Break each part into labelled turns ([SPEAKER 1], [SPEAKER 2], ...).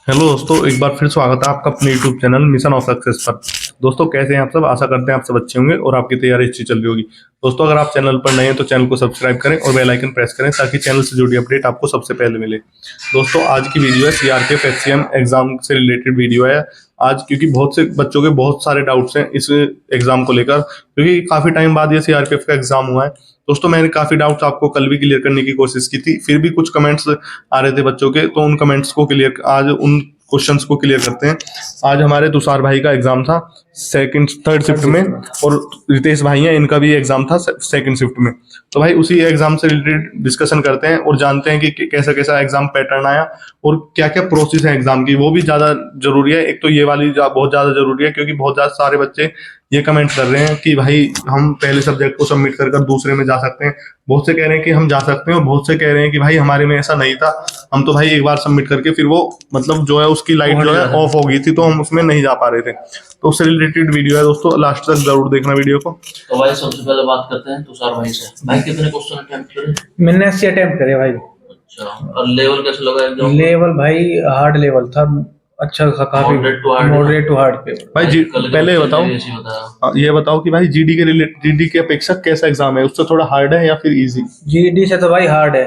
[SPEAKER 1] Hello दोस्तों, एक बार फिर स्वागत है आपका अपने YouTube channel mission of success पर। दोस्तों, कैसे हैं आप सब? आशा करते हैं आप सब अच्छे होंगे और आपकी तैयारी अच्छी चल रही होगी। दोस्तों, अगर आप चैनल पर नए हैं तो चैनल को सब्सक्राइब करें और बेल आइकन प्रेस करें ताकि चैनल से जुड़ी अपडेट आपको सबसे पहले मिले। दोस्तों, आज की वीडियो है सीआरपीएफ एचसीएम एग्जाम से रिलेटेड वीडियो है आज, क्योंकि बहुत से बच्चों के बहुत सारे डाउट्स हैं इस एग्जाम को लेकर, क्योंकि काफी टाइम बाद ये सीआरपीएफ का एग्जाम हुआ है। दोस्तों, मैंने काफी डाउट्स आपको कल भी क्लियर करने की कोशिश की थी, फिर भी कुछ कमेंट्स आ रहे थे बच्चों के, तो उन कमेंट्स को क्लियर आज उन क्वेश्चंस को क्लियर करते हैं। आज हमारे तुषार भाई का एग्जाम था थर्ड शिफ्ट में, और रितेश भाई हैं, इनका भी एग्जाम था सेकंड शिफ्ट में। तो भाई उसी एग्जाम से रिलेटेड डिस्कशन करते हैं और जानते हैं कि कैसा कैसा एग्जाम पैटर्न आया और क्या क्या प्रोसेस है एग्जाम की। वो भी ज्यादा जरूरी है, एक तो ये वाली बहुत ज्यादा जरूरी है क्योंकि बहुत ज्यादा सारे बच्चे ये कमेंट कर रहे हैं कि भाई हम पहले सब्जेक्ट को सबमिट कर दूसरे में जा सकते हैं। बहुत से कह रहे हैं कि हम जा सकते हैं और बहुत से कह रहे हैं कि भाई हमारे में ऐसा नहीं था, हम तो भाई एक बार सबमिट करके फिर वो मतलब जो है उसकी लाइट जो है ऑफ हो गई थी, तो हम उसमें नहीं जा पा रहे थे। तो उससे रिलेटेड वीडियो है दोस्तों, लास्ट तक जरूर देखना वीडियो को।
[SPEAKER 2] तो भाई सबसे पहले बात करते हैं तुषार भाई से। भाई कितने क्वेश्चन अटेम्प्ट करे?
[SPEAKER 3] मैंने 80 अटेम्प्ट करे भाई।
[SPEAKER 2] अच्छा, और लेवल कैसे लगा एग्जाम?
[SPEAKER 3] लेवल भाई हार्ड लेवल था, अच्छा काफी मॉडरेट टू हार्ड पे।
[SPEAKER 1] भाई पहले ये बताओ, ये बताओ कि भाई जीडी के अपेक्षा कैसा एग्जाम है, उससे थोड़ा हार्ड है या फिर इजी?
[SPEAKER 3] जीडी से तो भाई हार्ड है।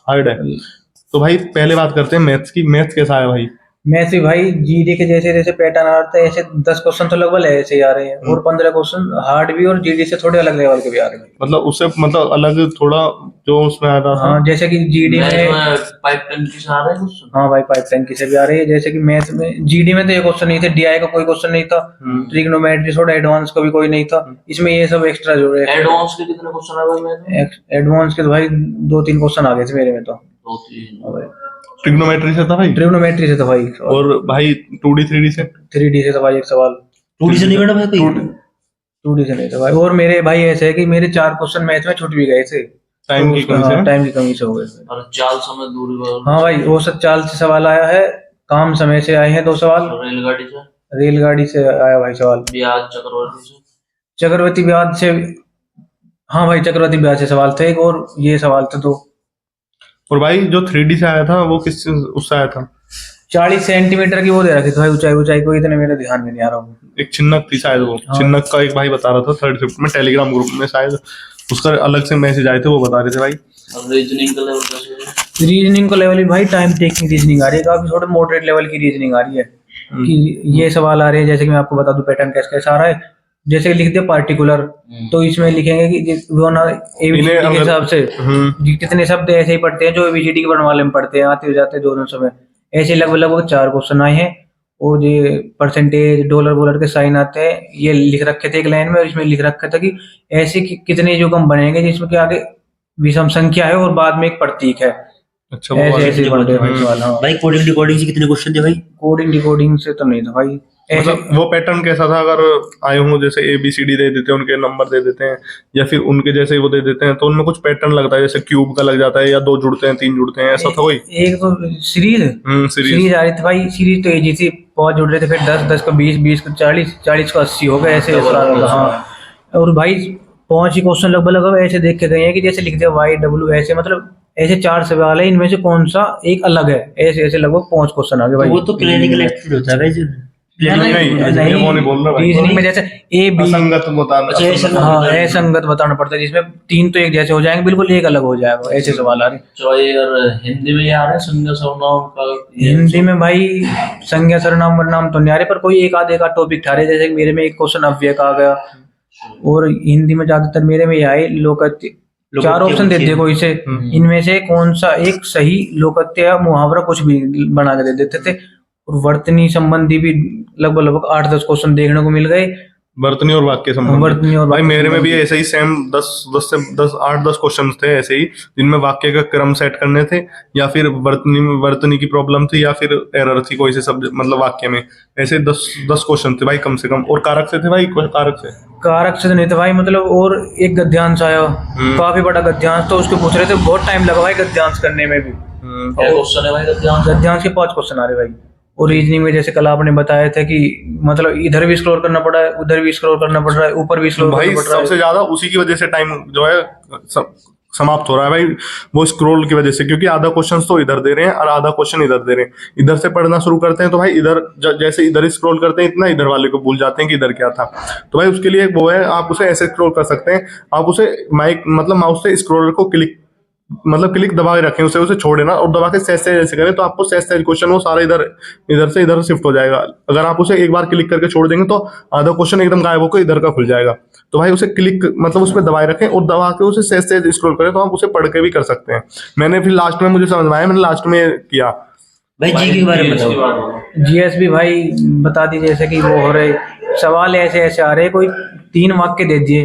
[SPEAKER 1] हार्ड है। तो भाई पहले बात करते हैं मैथ्स की। मैथ्स कैसा है भाई?
[SPEAKER 3] मैथ्स भी भाई जीडी के जैसे जैसे पैटर्न आ रहा है, ऐसे 10 क्वेश्चन तो लगभग ऐसे ही आ रहे हैं और 15 क्वेश्चन हार्ड भी और जीडी से थोड़े अलग लेवल के भी आ रहे हैं।
[SPEAKER 1] मतलब उससे मतलब अलग थोड़ा जो उसमें आ रहा था।
[SPEAKER 3] हाँ, जैसे कि जीडी में
[SPEAKER 2] पाइप टंकी से आ रहे हैं क्वेश्चन।
[SPEAKER 3] हाँ भाई, पाइप टंकी से भी आ रही है। जैसे कि मैथ में जीडी में तो ये क्वेश्चन नहीं थे, डीआई का कोई क्वेश्चन नहीं था, ट्रिग्नोमेट्री थोड़ा एडवांस का भी कोई नहीं था। इसमें ये सब एक्स्ट्रा जो है।
[SPEAKER 2] एडवांस के कितने क्वेश्चन आए भाई मैथ?
[SPEAKER 3] एडवांस के तो भाई 2-3 क्वेश्चन आ गए थे मेरे में तो।
[SPEAKER 2] 2-3
[SPEAKER 1] ट्रिग्नोमेट्री से था भाई?
[SPEAKER 3] ट्रिग्नोमेट्री से था भाई।
[SPEAKER 1] और भाई 2D 3D से?
[SPEAKER 3] 3D से था भाई एक सवाल।
[SPEAKER 2] 2D से नहीं बेटा भाई?
[SPEAKER 3] 2D से नहीं था भाई। और मेरे भाई ऐसे है कि मेरे 4 क्वेश्चन मैथ में छूट भी गए थे,
[SPEAKER 1] टाइम की कमी से।
[SPEAKER 3] टाइम की कमी से हो गए थे।
[SPEAKER 2] और चाल समय दूरी।
[SPEAKER 3] हाँ भाई, वो सब चाल से सवाल आया है। काम समय से आए हैं 2 सवाल।
[SPEAKER 2] रेलगाड़ी से?
[SPEAKER 3] रेलगाड़ी से आया भाई सवाल।
[SPEAKER 2] ब्याज चक्रवर्ती से?
[SPEAKER 3] चक्रवर्ती ब्याज से, हाँ भाई चक्रवर्ती ब्याज से सवाल थे एक, और ये सवाल थे 2।
[SPEAKER 1] और भाई जो 3D से आया था वो किस उससे आया था?
[SPEAKER 3] 40 सेंटीमीटर की वो दे रखी थी भाई ऊंचाई। ऊंचाई को इतने मेरे ध्यान में नहीं आ रहा हूँ।
[SPEAKER 1] एक छिन्नक थी शायद वो।
[SPEAKER 3] हाँ।
[SPEAKER 1] छिन्नक का एक भाई बता रहा था थर्ड शिफ्ट में टेलीग्राम ग्रुप में, शायद उसका अलग से मैसेज आए थे, वो बता रहे थे भाई।
[SPEAKER 2] और रीजनिंग का लेवल कैसे है?
[SPEAKER 3] रीजनिंग का लेवल भी भाई टाइम टेकिंग रीजनिंग आ रही है, काफी थोड़ा मॉडरेट लेवल की रीजनिंग आ रही है। कि ये सवाल आ रहे हैं, जैसे कि मैं आपको बता दूं पैटर्न कैसे कैसे आ रहा है। जैसे लिख दिया पार्टिकुलर, तो इसमें लिखेंगे कि वो ना एबीसीडी के हिसाब से कितने शब्द ऐसे ही पढ़ते हैं जो एबीसीडी के वर्णमाला में पढ़ते हैं, आते जाते दोनों समय। ऐसे लगभग लगभग 4 क्वेश्चन आए हैं। और ये परसेंटेज डॉलर वॉलर के साइन आते हैं, ये लिख रखे थे एक लाइन में, और इसमें लिख रखा था कि ऐसे कितने युग्म बनेंगे जिसमें कि आगे विषम संख्या है और बाद में एक प्रतीक है।
[SPEAKER 1] अच्छा,
[SPEAKER 3] ऐसे ऐसे पढ़ते हैं भाई सवाल। हाँ
[SPEAKER 2] भाई कोडिंग डिकोडिंग से कितने क्वेश्चन थे भाई?
[SPEAKER 3] कोडिंग डिकोडिंग से तो नहीं था भाई।
[SPEAKER 1] मतलब वो पैटर्न कैसा था? अगर आए हों जैसे ABCD दे देते हैं, उनके नंबर दे देते हैं, या फिर उनके जैसे वो दे देते हैं, तो उनमें कुछ पैटर्न लगता है, जैसे क्यूब का लग जाता है, या 2 जुड़ते हैं 3 जुड़ते हैं, ऐसा था कोई?
[SPEAKER 3] एक तो सीरीज सीरीज आ रही थी भाई। सीरीज तो इजी थी, 5 जुड़ रहे थे, फिर 10 10 को 20 20 को 40 40 को 80 हो गए, ऐसे हाँ। और भाई 5 ही क्वेश्चन लगभग लगभग ऐसे देख के गए हैं कि जैसे लिख दिया YW, ऐसे मतलब ऐसे 4 सवाल है, इनमें से कौन सा एक अलग है, ऐसे ऐसे लगभग 5 क्वेश्चन आ गए भाई।
[SPEAKER 2] वो तो क्लिनिकल एप्टीट्यूड होता है भाई।
[SPEAKER 1] नहीं, वो नहीं बोल रहा भाई।
[SPEAKER 3] रीजनिंग में जैसे ए बी
[SPEAKER 1] असंगत बताना।
[SPEAKER 3] हाँ, असंगत बताना पड़ता है, जिसमें 3 तो एक जैसे हो जाएंगे, बिल्कुल एक अलग हो जाएगा, ऐसे सवाल आ रहे हैं।
[SPEAKER 2] और हिंदी में आ रहे हैं संज्ञा सर्वनाम का?
[SPEAKER 3] हिंदी में भाई संज्ञा सर्वनाम वर्नाम तो नहीं आ रहे, पर कोई एक आधे का टॉपिक ठा रहे, जैसे कि मेरे में एक क्वेश्चन अव्यय का आ गया। और हिंदी में ज्यादातर मेरे में ये आए लोकत्य। 4 ऑप्शन देते हैं कोई से, इनमें से कौन सा एक सही लोकत्य या मुहावरा कुछ भी बना के दे देते थे। और वर्तनी संबंधी भी लगभग लगभग 8-10 क्वेश्चन देखने को मिल गए।
[SPEAKER 1] वर्तनी और वाक्य संबंध।
[SPEAKER 3] वर्तनी और
[SPEAKER 1] भाई मेरे में भी ऐसे ही सेम 8-10 क्वेश्चन थे ऐसे ही, जिनमें वाक्य का क्रम सेट करने थे, या फिर वर्तनी की प्रॉब्लम थी, या फिर एरर थी कोई से शब्द मतलब वाक्य में। ऐसे 10 क्वेश्चन थे भाई कम से कम। और कारक से थे भाई? कारक से
[SPEAKER 3] तो नहीं था भाई, मतलब। और एक गद्यांश आया, काफी बड़ा गद्यांश, तो उसको पूछ रहे थे, बहुत टाइम लगा भाई गद्यांश करने में भी।
[SPEAKER 2] क्वेश्चन है भाई
[SPEAKER 3] गद्यांश के 5 क्वेश्चन आ रहे भाई। और रीजनिंग में जैसे कल आपने बताया था कि मतलब इधर भी स्क्रॉल करना पड़ा है, उधर भी स्क्रॉल करना पड़ रहा है, ऊपर भी स्क्रॉल करना पड़ रहा है।
[SPEAKER 1] सबसे ज्यादा उसी की वजह से टाइम जो है समाप्त हो रहा है भाई, वो स्क्रॉल की वजह से, क्योंकि आधा क्वेश्चन तो इधर दे रहे हैं और आधा क्वेश्चन इधर दे रहे हैं। इधर से पढ़ना शुरू करते हैं तो भाई इधर जैसे इधर स्क्रॉल करते हैं इतना इधर वाले को भूल जाते हैं कि इधर क्या था। तो भाई उसके लिए एक वो है, आप उसे ऐसे स्क्रॉल कर सकते हैं, आप उसे माउस से स्क्रॉलर को क्लिक दबा के रखें, उसे छोड़े ना, और दबा के सहज सहज ऐसे करें तो आपको सहज सहज क्वेश्चन वो सारा इधर से इधर शिफ्ट हो जाएगा। अगर आप उसे एक बार क्लिक करके छोड़ देंगे तो आधा क्वेश्चन एकदम गायब होकर इधर का खुल जाएगा। तो भाई उसे उस पर दबाए रखें और दबा के उसे सहज सहज स्क्रॉल करें, तो आप उसे पढ़ के भी कर सकते हैं। मैंने फिर लास्ट में मुझे समझ में आया, मैंने लास्ट में किया।
[SPEAKER 4] भाई जी के बारे में
[SPEAKER 2] इसकी
[SPEAKER 4] बताओ।
[SPEAKER 2] बात बताओ।
[SPEAKER 3] जीएस भी भाई बता दीजिए, जैसे कि वो हो रहे सवाल ऐसे ऐसे आ रहे, कोई 3 वाक्य दे दिए,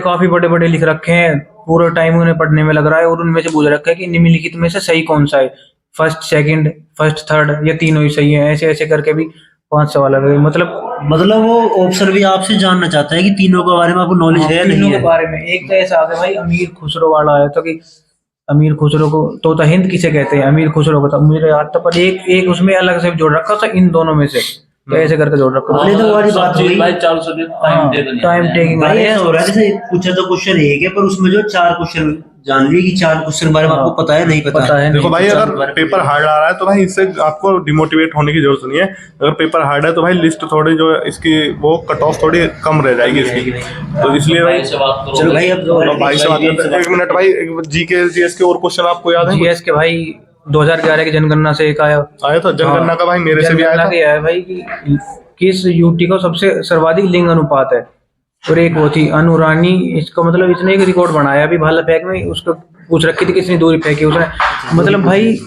[SPEAKER 3] काफी बड़े बड़े लिख रखे हैं, पूरा टाइम उन्हें पढ़ने में लग रहा है, और उनमें से पूछ रखा है कि निम्नलिखित में से सही कौन सा है, फर्स्ट सेकंड फर्स्ट थर्ड या तीनों ही सही है, ऐसे ऐसे करके भी 5 सवाल आ गए।
[SPEAKER 4] मतलब वो ऑप्शन भी आपसे जानना चाहता है कि तीनों के बारे में आपको नॉलेज है
[SPEAKER 3] तीनों
[SPEAKER 4] नहीं
[SPEAKER 3] के
[SPEAKER 4] है।
[SPEAKER 3] बारे में। एक तो ऐसा आ गया भाई, अमीर खुसरो वाला आया था कि अमीर खुसरो को तोता हिंद किसे कहते हैं, अमीर खुसरो को था मेरे याद था, पर एक उसमें अलग से जोड़ रखा था इन दोनों में से, तो ऐसे करके जोड़ रखा था।
[SPEAKER 4] पहले तो वाली
[SPEAKER 2] सब
[SPEAKER 4] बात
[SPEAKER 2] चीज
[SPEAKER 4] हुई।
[SPEAKER 2] भाई चालू subject time table
[SPEAKER 3] time taking
[SPEAKER 4] भाई ऐसा हो रहा है जैसे पूछा तो क्वेश्चन एक है पर उसमें जो 4 क्वेश्चन जान लिए कि 4 क्वेश्चन बारे में आपको पता है नहीं
[SPEAKER 3] पता है
[SPEAKER 1] देखो
[SPEAKER 3] नहीं।
[SPEAKER 1] भाई, अगर पेपर हार्ड आ रहा है तो भाई इससे आपको डिमोटिवेट होने की जरूरत नहीं है। अगर पेपर हार्ड है तो भाई लिस्ट थोड़ी जो इसकी वो कट ऑफ थोड़ी कम रह जाएगी इसकी, तो इसलिए भाई
[SPEAKER 2] भाई से बात करो।
[SPEAKER 4] चलो भाई अब
[SPEAKER 1] भाई से बात करते हैं। 1 मिनट भाई, जीएस के और क्वेश्चन आपको याद है?
[SPEAKER 3] जीएस के भाई 2011 की जनगणना से एक आया
[SPEAKER 1] था जनगणना का भाई, मेरे से भी आया
[SPEAKER 3] जनगणना
[SPEAKER 1] था।
[SPEAKER 3] के आया भाई कि किस यूटी का सबसे सर्वाधिक लिंग अनुपात है, और एक वो थी अनुरानी, इसका मतलब इसने एक रिकॉर्ड बनाया अभी भाला फेंक में, उसको पूछ रखी थी कितनी दूरी फेंकी उसने। मतलब भाई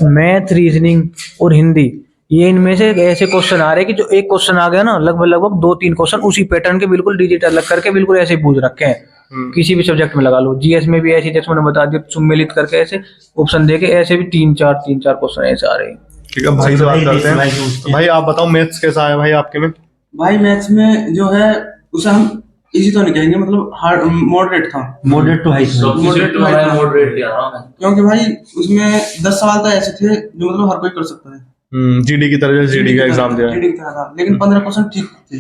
[SPEAKER 3] मैथ रीजनिंग और हिंदी, ये इनमें से ऐसे क्वेश्चन आ रहे हैं कि जो एक क्वेश्चन आ गया ना, लगभग 2-3 क्वेश्चन उसी पैटर्न के बिल्कुल डिजिट अलग करके बिल्कुल ऐसे ही पूछ रखे हैं। किसी भी सब्जेक्ट में लगा लो, जीएस में भी ऐसे, जैसे मैंने बता दिया सम्मिलित करके ऐसे ऑप्शन देके ऐसे भी 3-4 क्वेश्चन ऐसे आ रहे हैं।
[SPEAKER 1] ठीक है भाई से बात करते हैं।
[SPEAKER 4] भाई
[SPEAKER 1] भाई आप बताओ मैथ्स कैसा है भाई आपके में?
[SPEAKER 5] भाई मैथ्स में जो है उसे हम इजी तो नहीं कहेंगे, मतलब हार्ड मॉडरेट था,
[SPEAKER 4] मॉडरेट टू हाई।
[SPEAKER 2] सब्जेक्ट में मैं मॉडरेट लिया रहा हूं।
[SPEAKER 5] क्योंकि भाई उसमें 10 सवाल तो ऐसे थे जो मतलब हर कोई कर सकता है।
[SPEAKER 1] जीडी की तरह, जीडी का एग्जाम दिया है।
[SPEAKER 5] जीडी की तरह था, लेकिन 15 क्वेश्चन ठीक थे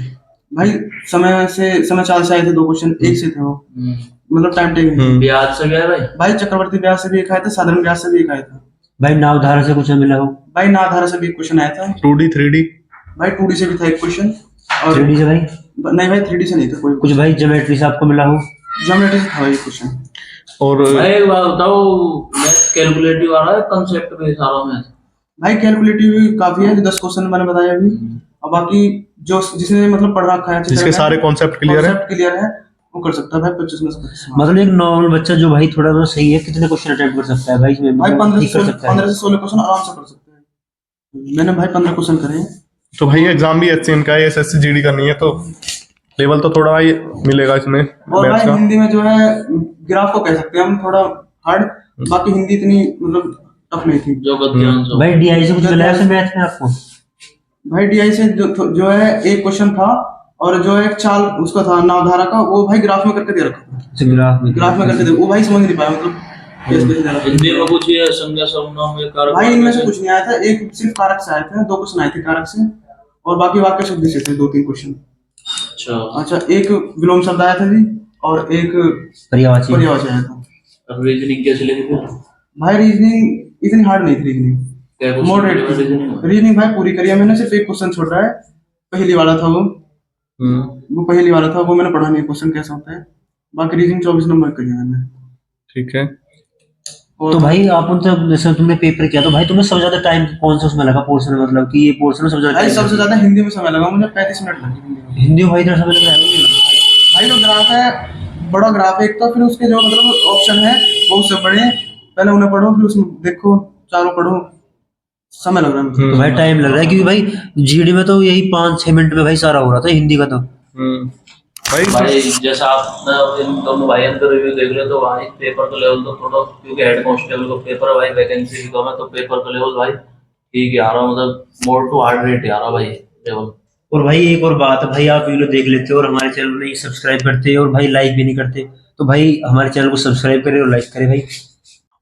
[SPEAKER 5] भाई। समय चाल से आए थे 2 क्वेश्चन, एक से थे वो, मतलब टाइम टेकिंग।
[SPEAKER 2] ब्याज से गया भाई।
[SPEAKER 5] भाई चक्रवर्ती ब्याज से भी एक आया था, साधारण ब्याज से भी एक आया था।
[SPEAKER 4] भाई नावधारा से कुछ मिला हो?
[SPEAKER 5] भाई नाधारा से भी एक क्वेश्चन आया था।
[SPEAKER 1] 2D 3D
[SPEAKER 5] भाई 2D से भी था एक क्वेश्चन, और
[SPEAKER 4] 3D से भाई
[SPEAKER 5] नहीं भाई 3D से नहीं था कोई।
[SPEAKER 4] कुछ भाई ज्योमेट्री से आपको मिला हो?
[SPEAKER 5] ज्योमेट्री से था भाई क्वेश्चन।
[SPEAKER 1] और
[SPEAKER 2] भाई एक बात बताओ, मैथ कैलकुलेटिव आ रहा है कंसेप्ट बेस आ रहा है?
[SPEAKER 5] भाई कैलकुलेटिव काफी है, 10 क्वेश्चन मैंने बताया अभी, और बाकी जो जिसने मतलब पढ़ रखा है,
[SPEAKER 1] जिसके सारे कॉन्सेप्ट क्लियर है
[SPEAKER 5] वो कर सकता है भाई 25 में से 25 मार्क्स।
[SPEAKER 4] मतलब एक नॉर्मल बच्चा जो भाई थोड़ा बहुत सही है कितने क्वेश्चन अटेम्प्ट कर सकता है भाई इसमें?
[SPEAKER 5] भाई
[SPEAKER 4] मतलब ठीक कर सकता है?
[SPEAKER 5] 15 से 16 क्वेश्चन आराम से कर सकते हैं। मैंने भाई 15 क्वेश्चन करे हैं।
[SPEAKER 1] तो भाई एग्जाम भी एचसीएम का है, एसएससी जीडी करनी है, तो लेवल तो थोड़ा भाई मिलेगा इसमें
[SPEAKER 5] और
[SPEAKER 1] मैथ्स
[SPEAKER 5] भाई
[SPEAKER 1] का।
[SPEAKER 5] हिंदी में जो है ग्राफ को कह सकते हैं हम थोड़ा हार्ड, बाकी हिंदी इतनी मतलब टफ नहीं थी।
[SPEAKER 2] जो गद्यांश हो।
[SPEAKER 4] भाई डीआई से कुछ मिला है मैथ में आपको?
[SPEAKER 5] भाई डीआई से जो है एक क्वेश्चन था, और जो एक चाल उसका था नावधारा का, वो भाई ग्राफ में करके दे रखा था।
[SPEAKER 4] अच्छा, ग्राफ में
[SPEAKER 5] करके दे, वो भाई समझ नहीं पाया, मतलब कैसे दे रखा था।
[SPEAKER 2] हिंदी में पूछिए संज्ञा सर्वनाम में कारक।
[SPEAKER 5] भाई इनमें से कुछ नहीं आया था, एक सिर्फ कारक से आए थे, 2 क्वेश्चन आए थे कारक से, और बाकी वाक्य शब्द से थे 2-3 क्वेश्चन। अच्छा एक विलोम शब्द आया था जी, और एक
[SPEAKER 4] पर्यायवाची
[SPEAKER 5] पर्यायवाची आया था।
[SPEAKER 2] रीजनिंग कैसे लिखी थी?
[SPEAKER 5] भाई रीजनिंग इतनी हार्ड नहीं थी, रीजनिंग मॉडरेट थी। रीजनिंग भाई पूरी करी है मैंने, सिर्फ एक क्वेश्चन छोड़ रहा है, पहली वाला था वो पहली वाला था, वो मैंने पढ़ा नहीं क्वेश्चन कैसा होता है। बाकी रीजनिंग 24 नंबर करी है मैंने।
[SPEAKER 1] ठीक है।
[SPEAKER 4] तो भाई आप उनसे जैसे तुमने पेपर किया तो भाई तुम्हें सबसे ज्यादा टाइम कौन सा उसमें लगा पोर्शन में, मतलब कि ये पोर्शन में सबसे ज्यादा
[SPEAKER 5] भाई
[SPEAKER 4] time
[SPEAKER 5] सबसे ज्यादा हिंदी में समय लगा मुझे, 35 मिनट लगे हिंदी में।
[SPEAKER 4] हिंदी में भाई इतना समय लगा है?
[SPEAKER 5] भाई जो ग्राफ है बड़ा ग्राफ है एक तो, फिर उसके जो मतलब ऑप्शन है वो उससे बड़े, पहले उन्हें पढ़ो फिर उसमें देखो, चारों पढ़ो, समय लग रहा है।
[SPEAKER 4] तो भाई टाइम लग रहा है क्योंकि भाई जीडी में तो यही 5-6 मिनट में भाई सारा हो रहा था, हिंदी का तो
[SPEAKER 2] भाई जैसा आप इन दोनों भाई का रिव्यू देख रहे हो तो भाई पेपर का लेवल तो थोड़ा, क्योंकि हेड कांस्टेबल का पेपर है भाई, वैकेंसी भी कम है, तो पेपर का लेवल भाई ठीक ही आ रहा, मतलब मोर टू हार्ड रेट आ रहा भाई लेवल।
[SPEAKER 4] और भाई एक और बात है, भाई आप वीडियो देख लेते हो और हमारे चैनल को नहीं सब्सक्राइब करते और भाई लाइक भी नहीं करते, तो भाई हमारे चैनल को सब्सक्राइब करें और लाइक करें भाई।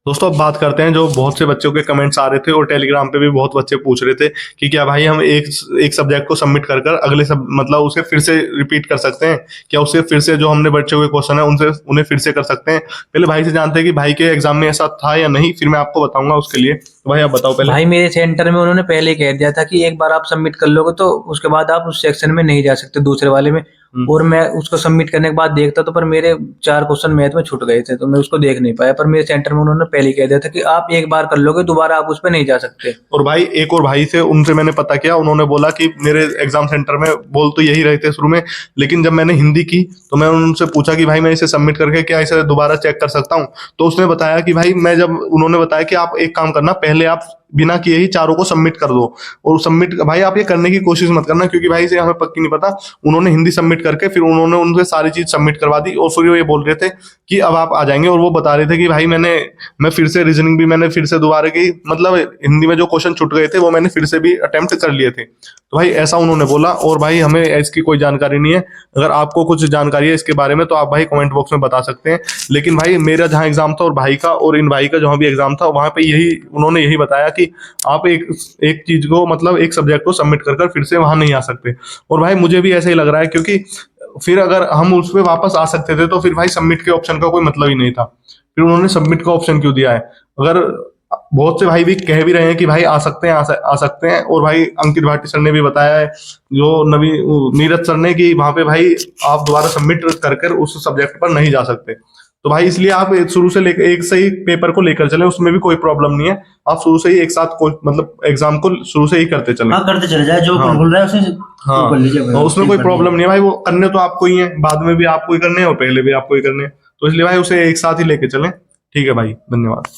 [SPEAKER 1] दोस्तों अब बात करते हैं जो बहुत से बच्चों के कमेंट्स आ रहे थे और टेलीग्राम पे भी बहुत बच्चे पूछ रहे थे कि क्या भाई हम एक सब्जेक्ट को सबमिट कर कर अगले सब मतलब उसे फिर से रिपीट कर सकते हैं, क्या उसे फिर से जो हमने बच्चों के क्वेश्चन है उनसे उन्हें फिर से कर सकते हैं। पहले भाई से जानते हैं कि भाई के एग्जाम में ऐसा था या नहीं, फिर मैं आपको बताऊंगा उसके लिए। तो भाई आप बताओ पहले।
[SPEAKER 3] भाई मेरे सेंटर में उन्होंने पहले ही कह दिया था कि एक बार आप सबमिट कर लोगे तो उसके बाद आप उस सेक्शन में नहीं जा सकते दूसरे वाले में। और मैं उसको सबमिट करने के बाद देखता तो पर मेरे 4 क्वेश्चन मैथ में छूट गए थे तो मैं उसको देख नहीं पाया। पर मेरे सेंटर में उन्होंने पहले ही कह दिया था कि आप एक बार कर लोगे दोबारा आप उस पर नहीं जा सकते।
[SPEAKER 1] और भाई एक और भाई से उनसे मैंने पता किया, उन्होंने बोला कि मेरे एग्जाम सेंटर में बोल तो यही रहे थे शुरू में, लेकिन जब मैंने हिंदी की तो मैं उनसे पूछा कि भाई मैं इसे सबमिट करके क्या इसे दोबारा चेक कर सकता हूँ। तो उसने बताया कि भाई उन्होंने बताया कि आप एक काम करना, पहले आप बिना किए ही चारों को सबमिट कर दो। और सबमिट भाई आप ये करने की कोशिश मत करना, क्योंकि भाई से हमें पक्की नहीं पता। उन्होंने हिंदी सबमिट करके फिर उन्होंने उनसे सारी चीज सबमिट करवा दी और फिर ये बोल रहे थे कि अब आप आ जाएंगे। और वो बता रहे थे कि भाई मैं फिर से रीजनिंग भी मैंने फिर से दोबारा की, मतलब हिंदी में जो क्वेश्चन छूट गए थे वो मैंने फिर से भी अटेम्प्ट कर लिए थे। तो भाई ऐसा उन्होंने बोला। और भाई हमें इसकी कोई जानकारी नहीं है, अगर आपको कुछ जानकारी है इसके बारे में तो आप भाई कमेंट बॉक्स में बता सकते हैं। लेकिन भाई मेरा जहाँ एग्जाम था और भाई का और इन भाई का जहाँ भी एग्जाम था वहां पे उन्होंने यही बताया कि आप एक चीज को मतलब एक सब्जेक्ट को सबमिट कर फिर से वहां नहीं आ सकते। और भाई मुझे भी ऐसा ही लग रहा है, क्योंकि फिर अगर हम उस पर वापस आ सकते थे तो फिर भाई सबमिट के ऑप्शन का कोई मतलब ही नहीं था। फिर उन्होंने सबमिट का ऑप्शन क्यों दिया है? अगर बहुत से भाई भी कह भी रहे हैं कि भाई आ सकते हैं, आ सकते हैं। और भाई अंकित भाटी सर ने भी बताया है, जो नीरज सर ने, कि वहां पे भाई आप दोबारा सबमिट कर उस सब्जेक्ट पर नहीं जा सकते। तो भाई इसलिए आप शुरू से लेकर एक सही पेपर को लेकर चले, उसमें भी कोई प्रॉब्लम नहीं है। आप शुरू से ही एक साथ मतलब एग्जाम को शुरू से ही करते चले।
[SPEAKER 4] हाँ, करते चले जाए, जो
[SPEAKER 1] हाँ।
[SPEAKER 4] बोल रहा है उसे
[SPEAKER 1] हाँ,
[SPEAKER 4] कर लीजिए भाई,
[SPEAKER 1] उसमें कोई प्रॉब्लम नहीं है भाई। वो करने तो आपको ही है, बाद में भी आपको ही करने हैं और पहले भी आपको ही करने हैं। तो इसलिए भाई उसे एक साथ ही लेके चलें। ठीक है भाई, धन्यवाद।